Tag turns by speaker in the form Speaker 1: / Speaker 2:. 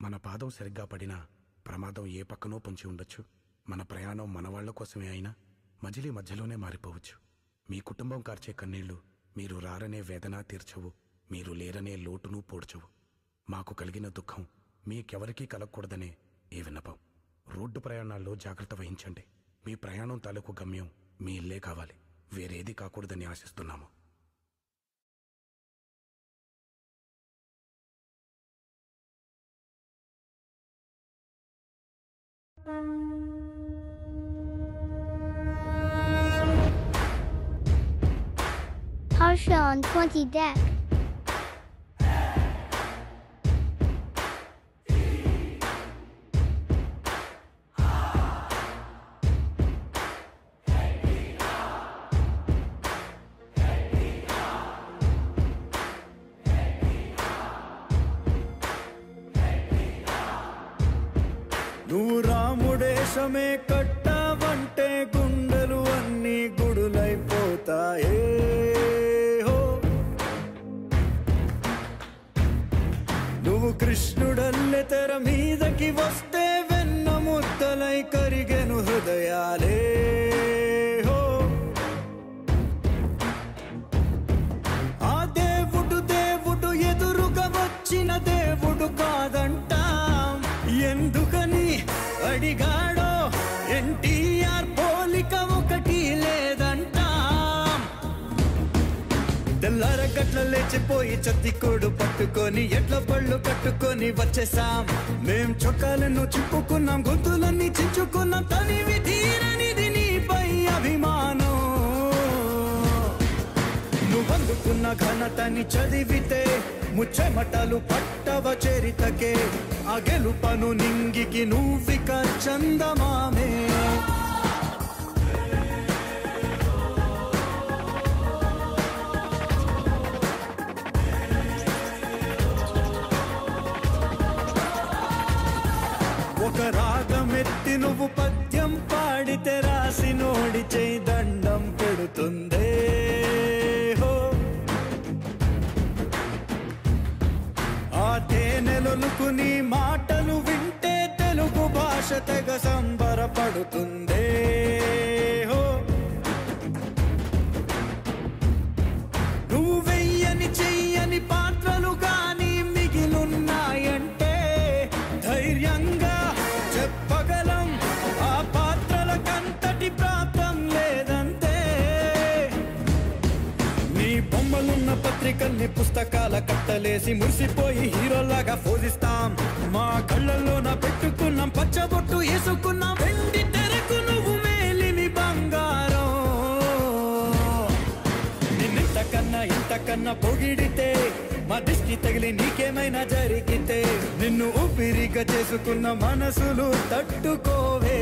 Speaker 1: మన పాదం సరిగ్గా పడినా ప్రమాదం ఏ పక్కనో పొంచి ఉండొచ్చు. మన ప్రయాణం మన వాళ్ల కోసమే అయినా మధ్యలోనే మారిపోవచ్చు. మీ కుటుంబం కార్చే కన్నీళ్లు మీరు రారనే వేదన తీర్చవు, మీరు లేరనే లోటును పోడ్చవు. మాకు కలిగిన దుఃఖం మీకెవరికీ కలగకూడదనే ఈ విన్నపం. రోడ్డు ప్రయాణాల్లో జాగ్రత్త వహించండి. మీ ప్రయాణం తాలూకు గమ్యం మీ ఇల్లే కావాలి, వేరేది కాకూడదని ఆశిస్తున్నాము.
Speaker 2: Harsha on 20 deck.
Speaker 3: నువ్వు రాముడేశమే కట్టావంటే గుండెలు అన్నీ గుడులైపోతాయే. నువ్వు కృష్ణుడల్లె తెర మీదకి వస్తే వెన్న ముద్దలై కరిగెను హృదయాలే. ఆ దేవుడు ఎదురుగా వచ్చిన దేవుడు కాదంటా. ఎందుకని అడిగాడో ఎన్టీఆర్ పోలిక ఒకటి లేదంట. తెల్లారగట్ల లేచిపోయి చత్తికోడు పట్టుకొని ఎడ్ల పళ్ళు కట్టుకొని వచ్చేసాం. మేం చొక్కాలను చింపుకున్నాం, గొంతులన్నీ చించుకున్నాం. తనివి తీరనిది నీపై అభిమానం. నువ్వందుకున్న ఘనతని చదివితే ముచ్చెమటలు పట్టవ చరితకే. ఆ గెలుపను నింగికి నువ్విక చందమామే. ఒక రాగమెత్తి నువ్వు పద్యం పాడితే రాసి నోడి చేయి దండం పెడుతుందే. ఆ తేనెలొలుకు నీ మాటలు వింటే తెలుగు భాష తెగ సంబరపడుతుందే. నువ్వు వెయ్యని చెయ్యని పాత్రలు గాని మిగిలున్నాయంటే ధైర్యంగా చెప్పగలం. ఆ పాత్రలకంతటి ప్రాప్తం లేదంతే. నీ బొమ్మలున్న పత్రికల్ని పుస్తకాల కట్టలేసి మురిసిపోయి హీరోలాగా పోజిస్తాం. మా కళ్ళల్లోన పెట్టుకున్నాం పచ్చబొట్టు వేసుకున్నాం. వెండి తెరకు నువ్వు మేలిమి బంగారం. నిన్నింతకన్నా పొగిడితే మా దిష్టి తగిలి నీకేమైనా జరిగితే నిన్ను ఊపిరిగా చేసుకున్న మనసులు తట్టుకోవే.